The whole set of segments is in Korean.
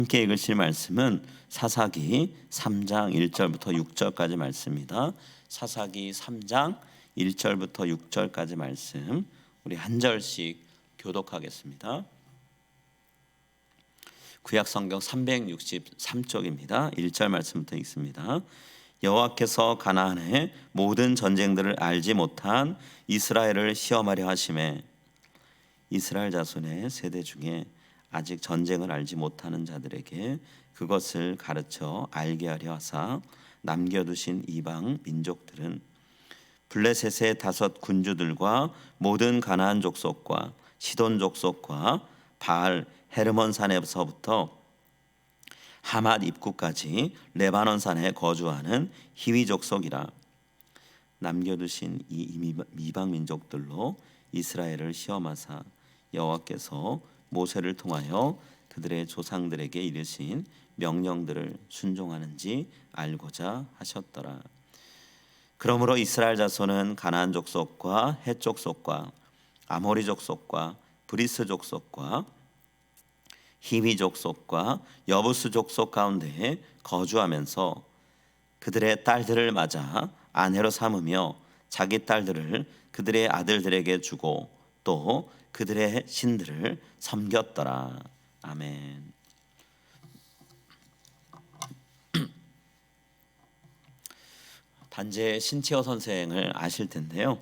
함께 읽으실 말씀은 사사기 3장 1절부터 6절까지 말씀입니다. 사사기 3장 1절부터 6절까지 말씀 우리 한 절씩 교독하겠습니다. 구약성경 363쪽입니다. 1절 말씀부터 읽습니다. 여호와께서 가나안의 모든 전쟁들을 알지 못한 이스라엘을 시험하려 하심에 이스라엘 자손의 세대 중에 아직 전쟁을 알지 못하는 자들에게 그것을 가르쳐 알게 하려 하사 남겨두신 이방 민족들은 블레셋의 5 군주들과 모든 가나안 족속과 시돈 족속과 바알 헤르몬 산에서부터 하맛 입구까지 레바논 산에 거주하는 히위 족속이라. 남겨두신 이 이방 민족들로 이스라엘을 시험하사 여호와께서 모세를 통하여 그들의 조상들에게 이르신 명령들을 순종하는지 알고자 하셨더라. 그러므로 이스라엘 자손은 가나안 족속과 헷 족속과 아모리 족속과 브리스 족속과 히위 족속과 여부스 족속 가운데에 거주하면서 그들의 딸들을 맞아 아내로 삼으며 자기 딸들을 그들의 아들들에게 주고 또 그들의 신들을 섬겼더라. 아멘. 단재 신채호 선생을 아실 텐데요.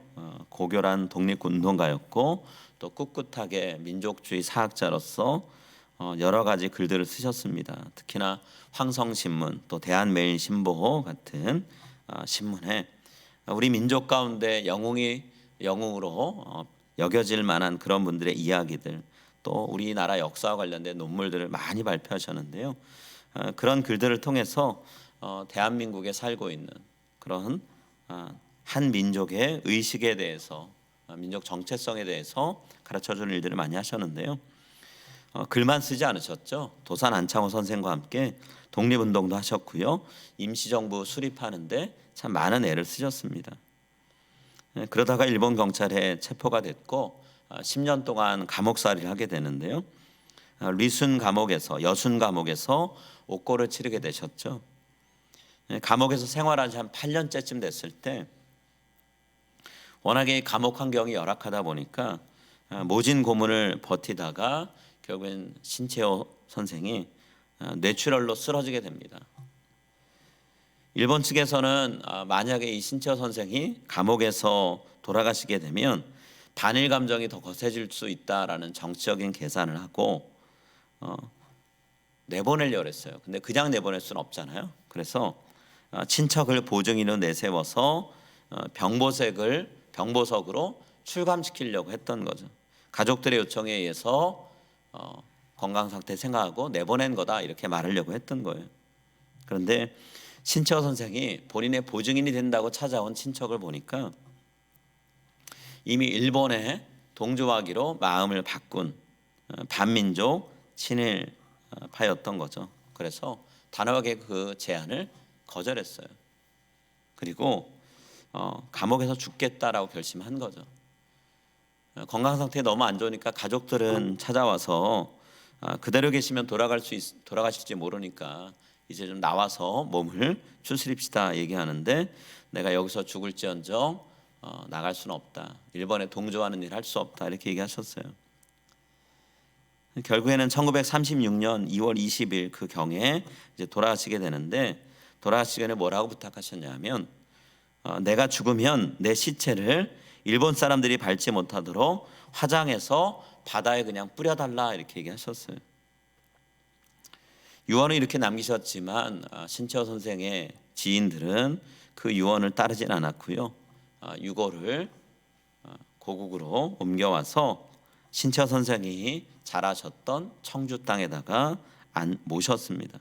고결한 독립운동가였고 또 꿋꿋하게 민족주의 사학자로서 여러 가지 글들을 쓰셨습니다. 특히나 황성신문 또 대한매일신보 같은 신문에 우리 민족 가운데 영웅으로 여겨질 만한 그런 분들의 이야기들 또 우리나라 역사와 관련된 논문들을 많이 발표하셨는데요. 그런 글들을 통해서 대한민국에 살고 있는 그런 한 민족의 의식에 대해서 민족 정체성에 대해서 가르쳐주는 일들을 많이 하셨는데요. 글만 쓰지 않으셨죠. 도산 안창호 선생과 함께 독립운동도 하셨고요. 임시정부 수립하는데 참 많은 애를 쓰셨습니다. 그러다가 일본 경찰에 체포가 됐고 10년 동안 감옥살이를 하게 되는데요. 리순 감옥에서 여순 감옥에서 옥고를 치르게 되셨죠. 감옥에서 생활한 지 한 8년째쯤 됐을 때 워낙에 감옥 환경이 열악하다 보니까 모진 고문을 버티다가 결국엔 신채호 선생이 뇌출혈로 쓰러지게 됩니다. 일본 측에서는 만약에 이 신채호 선생이 감옥에서 돌아가시게 되면 반일 감정이 더 거세질 수 있다라는 정치적인 계산을 하고 내보내려고 했어요. 근데 그냥 내보낼 수는 없잖아요. 그래서 친척을 보증인으로 내세워서 병보석으로 출감시키려고 했던 거죠. 가족들의 요청에 의해서 건강 상태 생각하고 내보낸 거다 이렇게 말하려고 했던 거예요. 그런데 신채호 선생이 본인의 보증인이 된다고 찾아온 친척을 보니까 이미 일본에 동조하기로 마음을 바꾼 반민족 친일파였던 거죠. 그래서 단호하게 그 제안을 거절했어요. 그리고 감옥에서 죽겠다라고 결심한 거죠. 건강 상태가 너무 안 좋으니까 가족들은 찾아와서 그대로 계시면 돌아가실지 모르니까 이제 좀 나와서 몸을 추스립시다 얘기하는데 내가 여기서 죽을지언정 나갈 수는 없다. 일본에 동조하는 일 할 수 없다 이렇게 얘기하셨어요. 결국에는 1936년 2월 20일 그 경에 이제 돌아가시게 되는데 돌아가시기 전에 뭐라고 부탁하셨냐면 내가 죽으면 내 시체를 일본 사람들이 밟지 못하도록 화장해서 바다에 그냥 뿌려달라 이렇게 얘기하셨어요. 유언을 이렇게 남기셨지만 신채호 선생의 지인들은 그 유언을 따르진 않았고요. 유골을 고국으로 옮겨와서 신채호 선생이 자라셨던 청주 땅에다가 모셨습니다.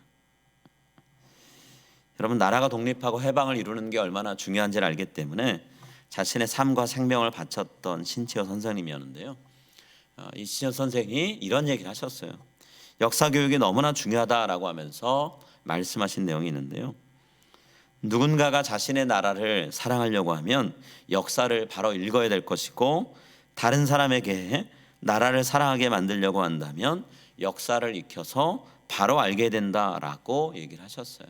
여러분 나라가 독립하고 해방을 이루는 게 얼마나 중요한지를 알기 때문에 자신의 삶과 생명을 바쳤던 신채호 선생님이었는데요. 이 신채호 선생이 이런 얘기를 하셨어요. 역사 교육이 너무나 중요하다라고 하면서 말씀하신 내용이 있는데요. 누군가가 자신의 나라를 사랑하려고 하면 역사를 바로 읽어야 될 것이고 다른 사람에게 나라를 사랑하게 만들려고 한다면 역사를 익혀서 바로 알게 된다라고 얘기를 하셨어요.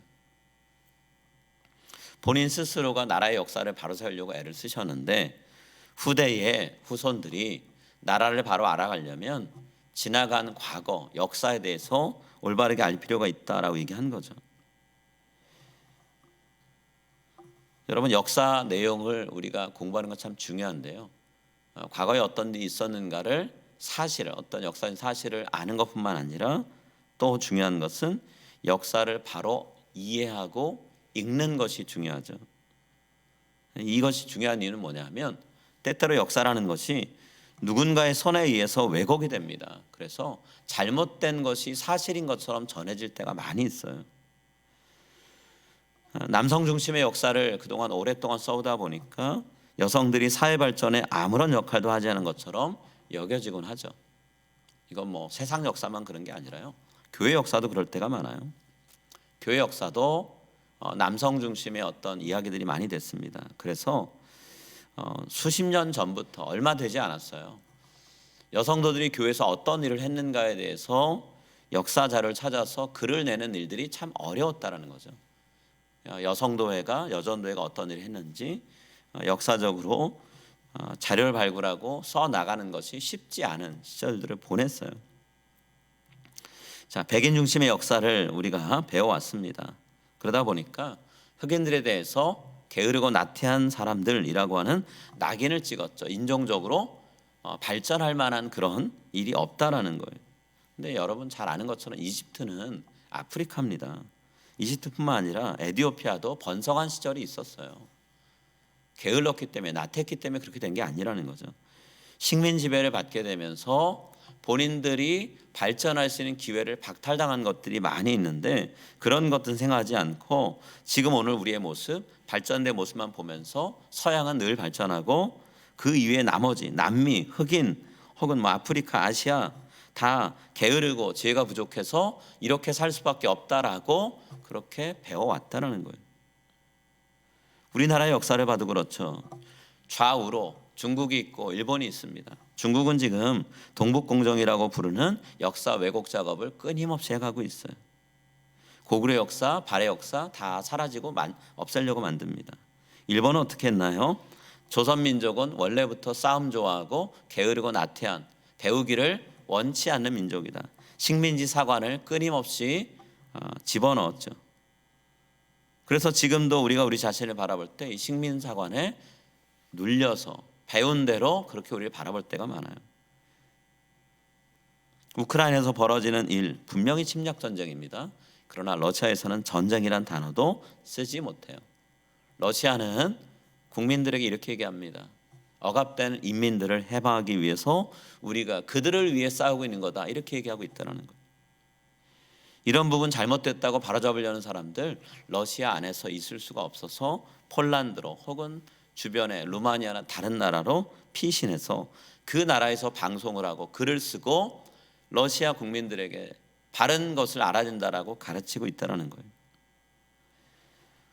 본인 스스로가 나라의 역사를 바로 세우려고 애를 쓰셨는데 후대의 후손들이 나라를 바로 알아가려면 지나간 과거, 역사에 대해서 올바르게 알 필요가 있다라고 얘기한 거죠. 여러분, 역사 내용을 우리가 공부하는 건 참 중요한데요. 과거에 어떤 일이 있었는가를 사실을, 어떤 역사적인 사실을 아는 것뿐만 아니라 또 중요한 것은 역사를 바로 이해하고 읽는 것이 중요하죠. 이것이 중요한 이유는 뭐냐면 때때로 역사라는 것이 누군가의 손에 의해서 왜곡이 됩니다. 그래서 잘못된 것이 사실인 것처럼 전해질 때가 많이 있어요. 남성 중심의 역사를 그동안 오랫동안 써오다 보니까 여성들이 사회 발전에 아무런 역할도 하지 않은 것처럼 여겨지곤 하죠. 이건 뭐 세상 역사만 그런 게 아니라요. 교회 역사도 그럴 때가 많아요. 교회 역사도 남성 중심의 어떤 이야기들이 많이 됐습니다. 그래서 수십 년 전부터 얼마 되지 않았어요. 여성도들이 교회에서 어떤 일을 했는가에 대해서 역사 자료를 찾아서 글을 내는 일들이 참 어려웠다라는 거죠. 여성도회가 여전도회가 어떤 일을 했는지 역사적으로 자료를 발굴하고 써 나가는 것이 쉽지 않은 시절들을 보냈어요. 자, 백인 중심의 역사를 우리가 배워왔습니다. 그러다 보니까 흑인들에 대해서 게으르고 나태한 사람들이라고 하는 낙인을 찍었죠. 인종적으로 발전할 만한 그런 일이 없다라는 거예요. 근데 여러분 잘 아는 것처럼 이집트는 아프리카입니다. 이집트뿐만 아니라 에티오피아도 번성한 시절이 있었어요. 게을렀기 때문에, 나태했기 때문에 그렇게 된 게 아니라는 거죠. 식민 지배를 받게 되면서 본인들이 발전할 수 있는 기회를 박탈당한 것들이 많이 있는데 그런 것들은 생각하지 않고 지금 오늘 우리의 모습, 발전된 모습만 보면서 서양은 늘 발전하고 그 이외에 나머지 남미, 흑인 혹은 뭐 아프리카, 아시아 다 게으르고 지혜가 부족해서 이렇게 살 수밖에 없다라고 그렇게 배워왔다는 거예요. 우리나라의 역사를 봐도 그렇죠. 좌우로 중국이 있고 일본이 있습니다. 중국은 지금 동북공정이라고 부르는 역사 왜곡 작업을 끊임없이 해가고 있어요. 고구려 역사, 발해 역사 다 사라지고 없애려고 만듭니다. 일본은 어떻게 했나요? 조선민족은 원래부터 싸움 좋아하고 게으르고 나태한, 배우기를 원치 않는 민족이다. 식민지 사관을 끊임없이 집어넣었죠. 그래서 지금도 우리가 우리 자신을 바라볼 때 이 식민 사관에 눌려서 배운 대로 그렇게 우리를 바라볼 때가 많아요. 우크라이나에서 벌어지는 일 분명히 침략 전쟁입니다. 그러나 러시아에서는 전쟁이란 단어도 쓰지 못해요. 러시아는 국민들에게 이렇게 얘기합니다. 억압된 인민들을 해방하기 위해서 우리가 그들을 위해 싸우고 있는 거다. 이렇게 얘기하고 있다는 거예요. 이런 부분 잘못됐다고 바로잡으려는 사람들 러시아 안에서 있을 수가 없어서 폴란드로 혹은 주변의 루마니아나 다른 나라로 피신해서 그 나라에서 방송을 하고 글을 쓰고 러시아 국민들에게 바른 것을 알아준다라고 가르치고 있다는 거예요.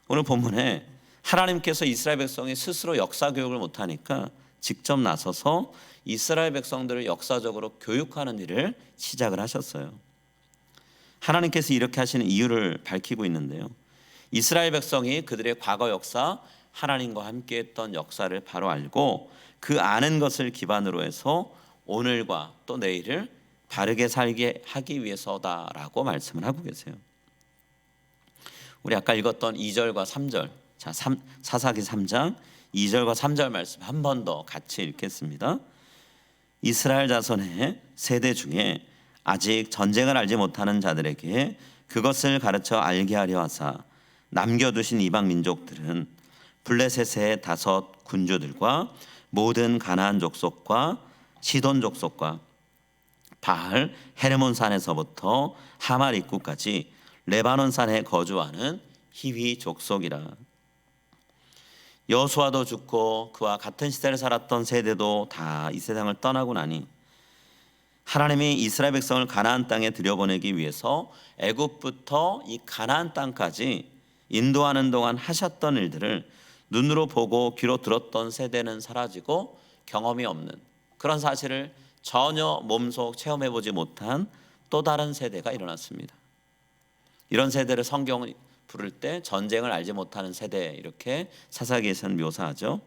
오늘 본문에 하나님께서 이스라엘 백성이 스스로 역사 교육을 못하니까 직접 나서서 이스라엘 백성들을 역사적으로 교육하는 일을 시작을 하셨어요. 하나님께서 이렇게 하시는 이유를 밝히고 있는데요. 이스라엘 백성이 그들의 과거 역사, 하나님과 함께했던 역사를 바로 알고 그 아는 것을 기반으로 해서 오늘과 또 내일을 바르게 살게 하기 위해서다라고 말씀을 하고 계세요. 우리 아까 읽었던 2절과 3절, 자, 사사기 3장 2절과 3절 말씀 한 번 더 같이 읽겠습니다. 이스라엘 자손의 세대 중에 아직 전쟁을 알지 못하는 자들에게 그것을 가르쳐 알게 하려 하사 남겨두신 이방 민족들은 블레셋의 5 군주들과 모든 가나안 족속과 시돈 족속과 바알 헤르몬 산에서부터 하말 입구까지 레바논 산에 거주하는 히위 족속이라. 여호수아도 죽고 그와 같은 시대를 살았던 세대도 다 이 세상을 떠나고 나니 하나님이 이스라엘 백성을 가나안 땅에 들여보내기 위해서 애굽부터 이 가나안 땅까지 인도하는 동안 하셨던 일들을 눈으로 보고 귀로 들었던 세대는 사라지고 경험이 없는 그런 사실을 전혀 몸속 체험해보지 못한 또 다른 세대가 일어났습니다. 이런 세대를 성경은 부를 때 전쟁을 알지 못하는 세대, 이렇게 사사기에서는 묘사하죠.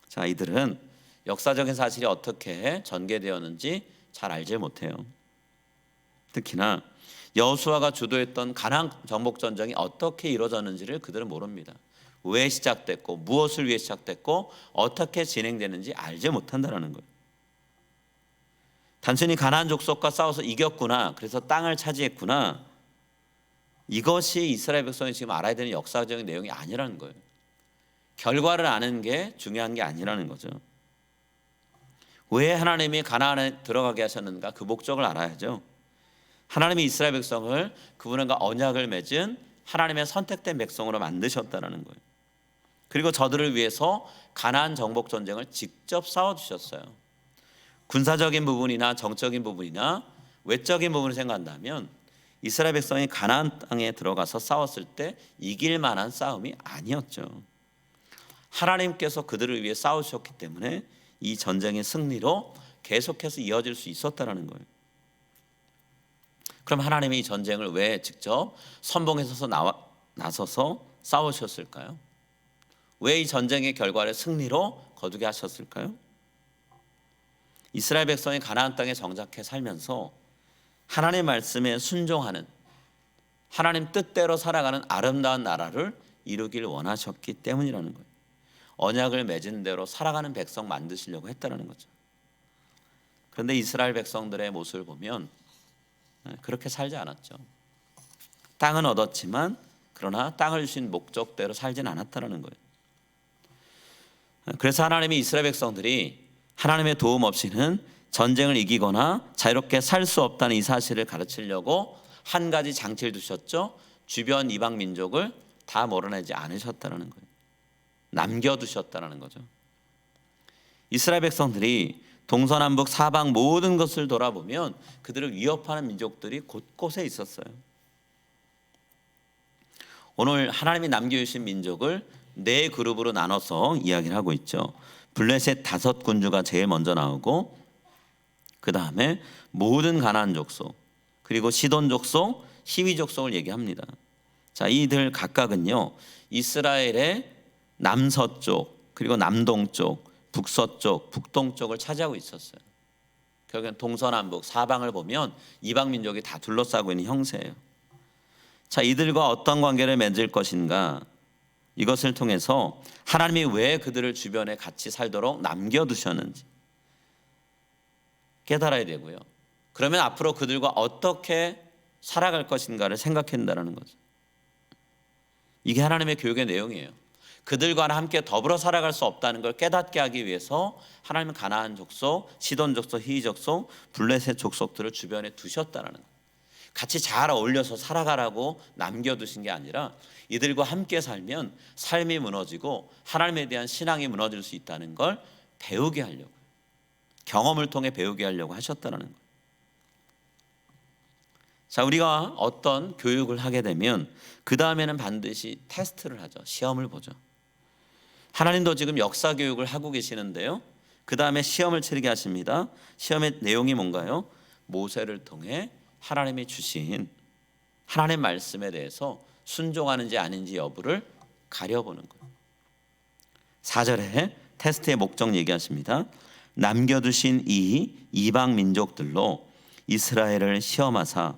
자, 이들은 역사적인 사실이 어떻게 전개되었는지 잘 알지 못해요. 특히나 여호수아가 주도했던 가나안 정복 전쟁이 어떻게 이루어졌는지를 그들은 모릅니다. 왜 시작됐고 무엇을 위해 시작됐고 어떻게 진행되는지 알지 못한다는 거예요. 단순히 가나안 족속과 싸워서 이겼구나, 그래서 땅을 차지했구나, 이것이 이스라엘 백성이 지금 알아야 되는 역사적인 내용이 아니라는 거예요. 결과를 아는 게 중요한 게 아니라는 거죠. 왜 하나님이 가나안에 들어가게 하셨는가, 그 목적을 알아야죠. 하나님이 이스라엘 백성을 그분과 언약을 맺은 하나님의 선택된 백성으로 만드셨다는 거예요. 그리고 저들을 위해서 가나안 정복 전쟁을 직접 싸워주셨어요. 군사적인 부분이나 정적인 부분이나 외적인 부분을 생각한다면 이스라엘 백성이 가나안 땅에 들어가서 싸웠을 때 이길 만한 싸움이 아니었죠. 하나님께서 그들을 위해 싸우셨기 때문에 이 전쟁의 승리로 계속해서 이어질 수 있었다는 거예요. 그럼 하나님이 이 전쟁을 왜 직접 선봉에 나서서 싸우셨을까요? 왜 이 전쟁의 결과를 승리로 거두게 하셨을까요? 이스라엘 백성이 가나안 땅에 정착해 살면서 하나님의 말씀에 순종하는, 하나님 뜻대로 살아가는 아름다운 나라를 이루길 원하셨기 때문이라는 거예요. 언약을 맺은 대로 살아가는 백성 만드시려고 했다는 거죠. 그런데 이스라엘 백성들의 모습을 보면 그렇게 살지 않았죠. 땅은 얻었지만 그러나 땅을 주신 목적대로 살진 않았다는 거예요. 그래서 하나님이 이스라엘 백성들이 하나님의 도움 없이는 전쟁을 이기거나 자유롭게 살 수 없다는 이 사실을 가르치려고 한 가지 장치를 두셨죠. 주변 이방 민족을 다 몰아내지 않으셨다는 거예요. 남겨두셨다는 거죠. 이스라엘 백성들이 동서남북 사방 모든 것을 돌아보면 그들을 위협하는 민족들이 곳곳에 있었어요. 오늘 하나님이 남겨주신 민족을 네 그룹으로 나눠서 이야기를 하고 있죠. 블레셋 5군주가 제일 먼저 나오고, 그 다음에 모든 가나안 족속, 그리고 시돈 족속, 히위 족속을 얘기합니다. 자, 이들 각각은요 이스라엘의 남서쪽, 그리고 남동쪽, 북서쪽, 북동쪽을 차지하고 있었어요. 결국엔 동서남북 사방을 보면 이방 민족이 다 둘러싸고 있는 형세예요. 자, 이들과 어떤 관계를 맺을 것인가, 이것을 통해서 하나님이 왜 그들을 주변에 같이 살도록 남겨두셨는지 깨달아야 되고요. 그러면 앞으로 그들과 어떻게 살아갈 것인가를 생각해야 된다는 거죠. 이게 하나님의 교육의 내용이에요. 그들과 함께 더불어 살아갈 수 없다는 걸 깨닫게 하기 위해서 하나님은 가나안 족속, 시돈 족속, 히위 족속, 블레셋 족속들을 주변에 두셨다는 거예요. 같이 잘 어울려서 살아가라고 남겨두신 게 아니라 이들과 함께 살면 삶이 무너지고 하나님에 대한 신앙이 무너질 수 있다는 걸 배우게 하려고, 경험을 통해 배우게 하려고 하셨다는 거예요. 자, 우리가 어떤 교육을 하게 되면 그 다음에는 반드시 테스트를 하죠. 시험을 보죠. 하나님도 지금 역사 교육을 하고 계시는데요, 그 다음에 시험을 치르게 하십니다. 시험의 내용이 뭔가요? 모세를 통해 하나님이 주신 하나님의 말씀에 대해서 순종하는지 아닌지 여부를 가려보는 거예요. 4절에 테스트의 목적 얘기하십니다. 남겨두신 이 이방 민족들로 이스라엘을 시험하사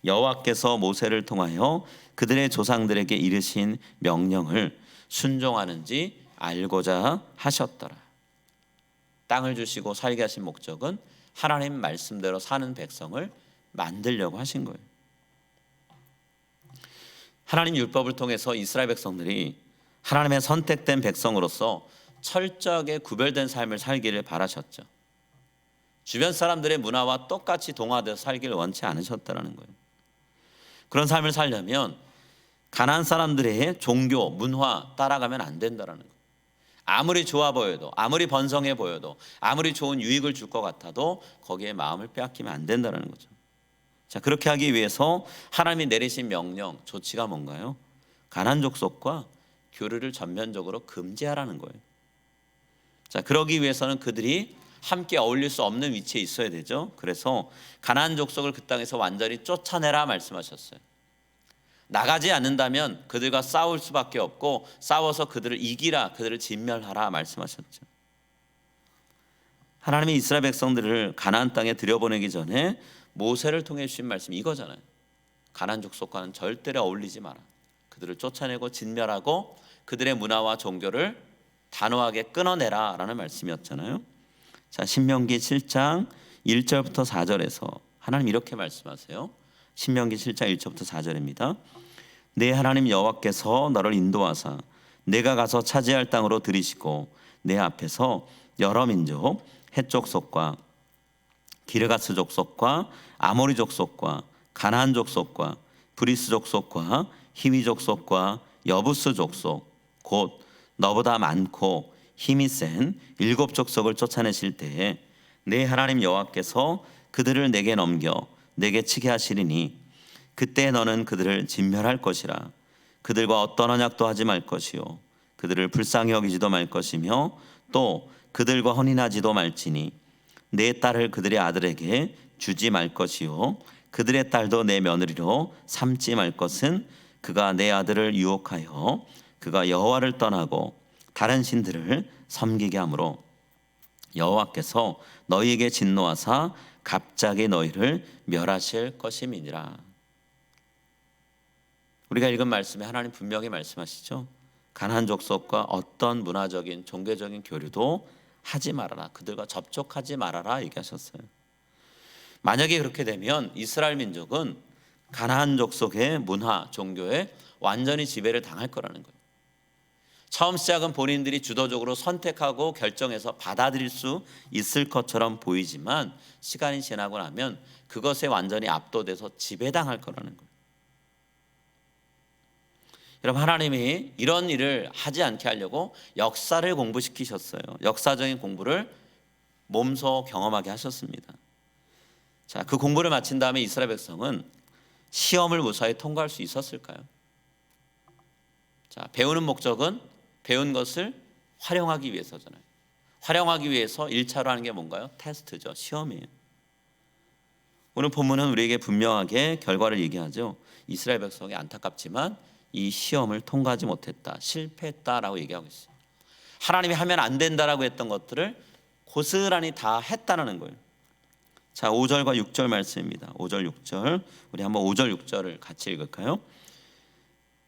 여호와께서 모세를 통하여 그들의 조상들에게 이르신 명령을 순종하는지 알고자 하셨더라. 땅을 주시고 살게 하신 목적은 하나님 말씀대로 사는 백성을 만들려고 하신 거예요. 하나님 율법을 통해서 이스라엘 백성들이 하나님의 선택된 백성으로서 철저하게 구별된 삶을 살기를 바라셨죠. 주변 사람들의 문화와 똑같이 동화되어 살기를 원치 않으셨다는 거예요. 그런 삶을 살려면 가나안 사람들의 종교, 문화 따라가면 안 된다는 거예요. 아무리 좋아 보여도, 아무리 번성해 보여도, 아무리 좋은 유익을 줄 것 같아도 거기에 마음을 빼앗기면 안 된다는 거죠. 자, 그렇게 하기 위해서 하나님이 내리신 명령, 조치가 뭔가요? 가나안 족속과 교류를 전면적으로 금지하라는 거예요. 자, 그러기 위해서는 그들이 함께 어울릴 수 없는 위치에 있어야 되죠. 그래서 가나안 족속을 그 땅에서 완전히 쫓아내라 말씀하셨어요. 나가지 않는다면 그들과 싸울 수밖에 없고 싸워서 그들을 이기라, 그들을 진멸하라 말씀하셨죠. 하나님이 이스라엘 백성들을 가나안 땅에 들여보내기 전에 모세를 통해 주신 말씀이 이거잖아요. 가나안 족속과는 절대로 어울리지 마라. 그들을 쫓아내고 진멸하고 그들의 문화와 종교를 단호하게 끊어내라 라는 말씀이었잖아요. 자, 신명기 7장 1절부터 4절에서 하나님 이렇게 말씀하세요. 신명기 7장 1절부터 4절입니다. 내 하나님 여호와께서 너를 인도하사 내가 가서 차지할 땅으로 들이시고 내 앞에서 여러 민족 헷 족속과 기르가스 족속과 아모리 족속과 가나안 족속과 브리스 족속과 히위 족속과 여부스 족속 곧 너보다 많고 힘이 센 7 족속을 쫓아내실 때에 내 하나님 여호와께서 그들을 내게 넘겨 내게 치게 하시리니 그때 너는 그들을 진멸할 것이라. 그들과 어떤 언약도 하지 말 것이요 그들을 불쌍히 여기지도 말 것이며 또 그들과 혼인하지도 말지니 내 딸을 그들의 아들에게 주지 말 것이요 그들의 딸도 내 며느리로 삼지 말 것은 그가 내 아들을 유혹하여 그가 여호와를 떠나고 다른 신들을 섬기게 하므로 여호와께서 너희에게 진노하사 갑자기 너희를 멸하실 것임이니라. 우리가 읽은 말씀에 하나님 분명히 말씀하시죠. 가나안 족속과 어떤 문화적인 종교적인 교류도 하지 말아라. 그들과 접촉하지 말아라 얘기하셨어요. 만약에 그렇게 되면 이스라엘 민족은 가나안 족속의 문화, 종교에 완전히 지배를 당할 거라는 거예요. 처음 시작은 본인들이 주도적으로 선택하고 결정해서 받아들일 수 있을 것처럼 보이지만 시간이 지나고 나면 그것에 완전히 압도돼서 지배당할 거라는 거예요. 여러분, 하나님이 이런 일을 하지 않게 하려고 역사를 공부시키셨어요. 역사적인 공부를 몸소 경험하게 하셨습니다. 자, 그 공부를 마친 다음에 이스라엘 백성은 시험을 무사히 통과할 수 있었을까요? 자, 배우는 목적은 배운 것을 활용하기 위해서잖아요. 활용하기 위해서 1차로 하는 게 뭔가요? 테스트죠. 시험이에요. 오늘 본문은 우리에게 분명하게 결과를 얘기하죠. 이스라엘 백성이 안타깝지만 이 시험을 통과하지 못했다, 실패했다라고 얘기하고 있어요. 하나님이 하면 안 된다라고 했던 것들을 고스란히 다 했다는 거예요. 자, 5절과 6절 말씀입니다. 5절 6절 우리 한번 5절 6절을 같이 읽을까요?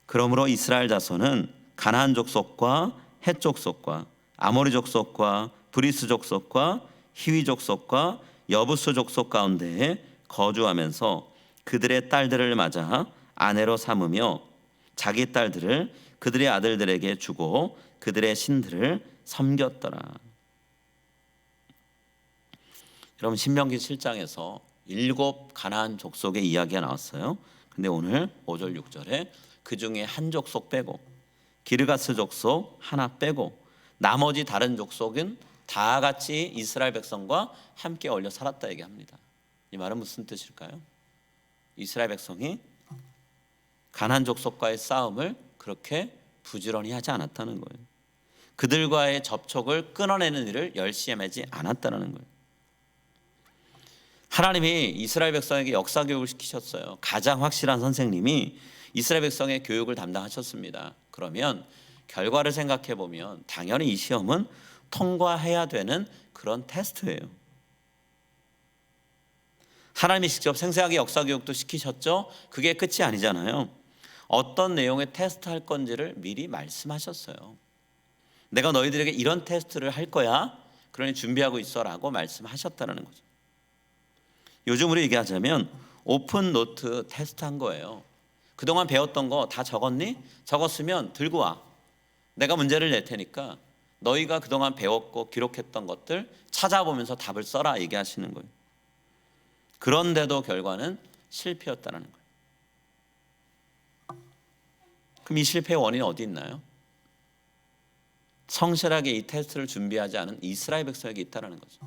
그러므로 이스라엘 자손은 가나안 족속과 헷 족속과 아모리 족속과 브리스 족속과 히위 족속과 여부스 족속 가운데에 거주하면서 그들의 딸들을 맞아 아내로 삼으며 자기 딸들을 그들의 아들들에게 주고 그들의 신들을 섬겼더라. 여러분, 신명기 7장에서 7 가나안 족속의 이야기가 나왔어요. 근데 오늘 5절 6절에 그 중에 한 족속 빼고 기르가스 족속 하나 빼고 나머지 다른 족속은 다 같이 이스라엘 백성과 함께 어울려 살았다 얘기합니다. 이 말은 무슨 뜻일까요? 이스라엘 백성이 가나안 족속과의 싸움을 그렇게 부지런히 하지 않았다는 거예요. 그들과의 접촉을 끊어내는 일을 열심히 하지 않았다는 거예요. 하나님이 이스라엘 백성에게 역사 교육을 시키셨어요. 가장 확실한 선생님이 이스라엘 백성의 교육을 담당하셨습니다. 그러면 결과를 생각해 보면 당연히 이 시험은 통과해야 되는 그런 테스트예요. 하나님이 직접 생생하게 역사 교육도 시키셨죠. 그게 끝이 아니잖아요. 어떤 내용의 테스트할 건지를 미리 말씀하셨어요. 내가 너희들에게 이런 테스트를 할 거야. 그러니 준비하고 있어라고 말씀하셨다는 거죠. 요즘 우리 얘기하자면 오픈 노트 테스트한 거예요. 그동안 배웠던 거 다 적었니? 적었으면 들고 와. 내가 문제를 낼 테니까 너희가 그동안 배웠고 기록했던 것들 찾아보면서 답을 써라 얘기하시는 거예요. 그런데도 결과는 실패였다는 거예요. 그럼 이 실패의 원인이 어디 있나요? 성실하게 이 테스트를 준비하지 않은 이스라엘 백성에게 있다는 거죠.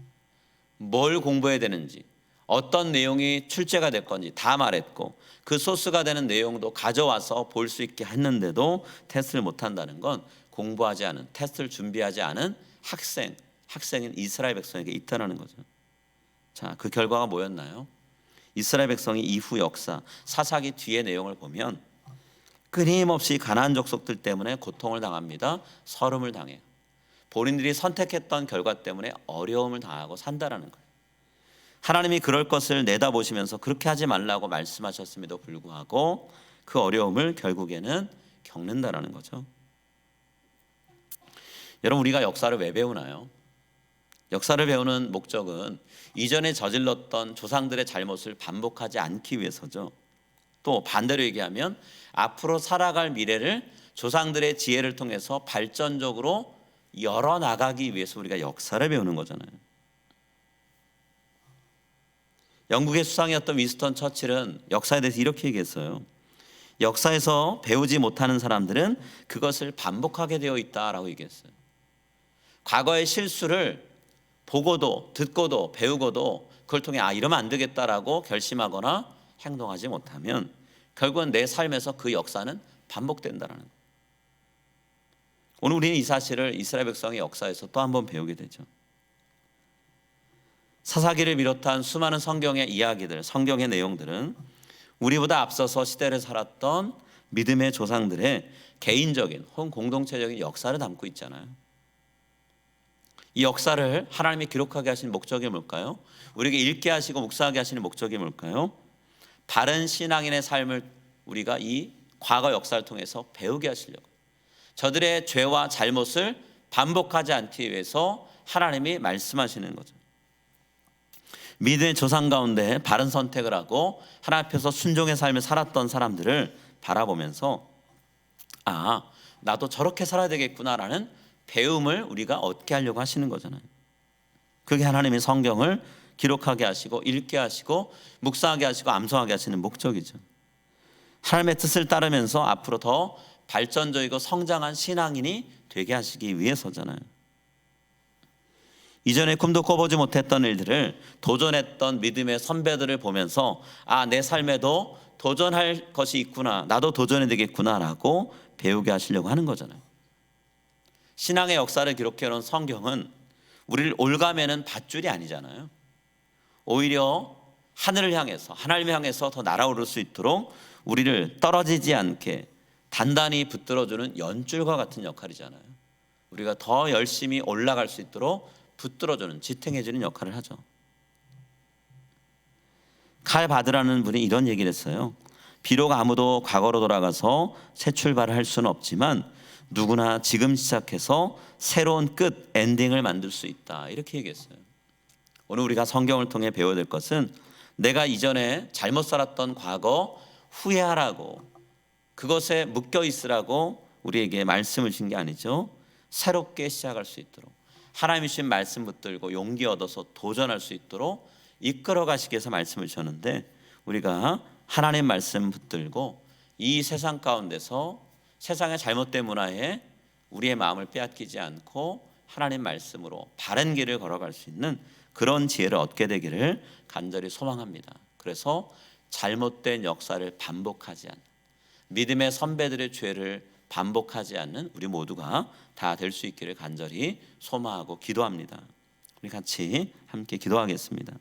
뭘 공부해야 되는지, 어떤 내용이 출제가 될 건지 다 말했고 그 소스가 되는 내용도 가져와서 볼 수 있게 했는데도 테스트를 못한다는 건 공부하지 않은, 테스트를 준비하지 않은 학생인 이스라엘 백성에게 있다는 거죠. 자, 그 결과가 뭐였나요? 이스라엘 백성이 이후 역사, 사사기 뒤의 내용을 보면 끊임없이 가나안 족속들 때문에 고통을 당합니다. 서름을 당해요. 본인들이 선택했던 결과 때문에 어려움을 당하고 산다라는 거예요. 하나님이 그럴 것을 내다보시면서 그렇게 하지 말라고 말씀하셨음에도 불구하고 그 어려움을 결국에는 겪는다라는 거죠. 여러분, 우리가 역사를 왜 배우나요? 역사를 배우는 목적은 이전에 저질렀던 조상들의 잘못을 반복하지 않기 위해서죠. 또 반대로 얘기하면 앞으로 살아갈 미래를 조상들의 지혜를 통해서 발전적으로 열어나가기 위해서 우리가 역사를 배우는 거잖아요. 영국의 수상이었던 윈스턴 처칠은 역사에 대해서 이렇게 얘기했어요. 역사에서 배우지 못하는 사람들은 그것을 반복하게 되어 있다라고 얘기했어요. 과거의 실수를 보고도 듣고도 배우고도 그걸 통해 이러면 안 되겠다라고 결심하거나 행동하지 못하면 결국은 내 삶에서 그 역사는 반복된다라는 거예요. 오늘 우리는 이 사실을 이스라엘 백성의 역사에서 또 한 번 배우게 되죠. 사사기를 비롯한 수많은 성경의 이야기들, 성경의 내용들은 우리보다 앞서서 시대를 살았던 믿음의 조상들의 개인적인 혹은 공동체적인 역사를 담고 있잖아요. 이 역사를 하나님이 기록하게 하신 목적이 뭘까요? 우리에게 읽게 하시고 묵상하게 하시는 목적이 뭘까요? 바른 신앙인의 삶을 우리가 이 과거 역사를 통해서 배우게 하시려고, 저들의 죄와 잘못을 반복하지 않기 위해서 하나님이 말씀하시는 거죠. 믿음의 조상 가운데 바른 선택을 하고 하나님 앞에서 순종의 삶을 살았던 사람들을 바라보면서 나도 저렇게 살아야 되겠구나라는 배움을 우리가 얻게 하려고 하시는 거잖아요. 그게 하나님의 성경을 기록하게 하시고 읽게 하시고 묵상하게 하시고 암송하게 하시는 목적이죠. 하나님의 뜻을 따르면서 앞으로 더 발전적이고 성장한 신앙인이 되게 하시기 위해서잖아요. 이전에 꿈도 꿔보지 못했던 일들을 도전했던 믿음의 선배들을 보면서 내 삶에도 도전할 것이 있구나, 나도 도전해야 되겠구나라고 배우게 하시려고 하는 거잖아요. 신앙의 역사를 기록해놓은 성경은 우리를 올가매는 밧줄이 아니잖아요. 오히려 하늘을 향해서, 하나님을 향해서 더 날아오를 수 있도록 우리를 떨어지지 않게 단단히 붙들어주는 연줄과 같은 역할이잖아요. 우리가 더 열심히 올라갈 수 있도록 붙들어주는, 지탱해주는 역할을 하죠. 칼 바드라는 분이 이런 얘기를 했어요. 비록 아무도 과거로 돌아가서 새 출발을 할 수는 없지만 누구나 지금 시작해서 새로운 끝, 엔딩을 만들 수 있다, 이렇게 얘기했어요. 오늘 우리가 성경을 통해 배워야 될 것은 내가 이전에 잘못 살았던 과거 후회하라고, 그것에 묶여 있으라고 우리에게 말씀을 주신 게 아니죠. 새롭게 시작할 수 있도록 하나님이 주신 말씀 붙들고 용기 얻어서 도전할 수 있도록 이끌어 가시기 위해서 말씀을 주셨는데, 우리가 하나님 말씀 붙들고 이 세상 가운데서 세상의 잘못된 문화에 우리의 마음을 빼앗기지 않고 하나님 말씀으로 바른 길을 걸어갈 수 있는 그런 지혜를 얻게 되기를 간절히 소망합니다. 그래서 잘못된 역사를 반복하지 않는, 믿음의 선배들의 죄를 반복하지 않는 우리 모두가 다 될 수 있기를 간절히 소망하고 기도합니다. 우리 같이 함께 기도하겠습니다.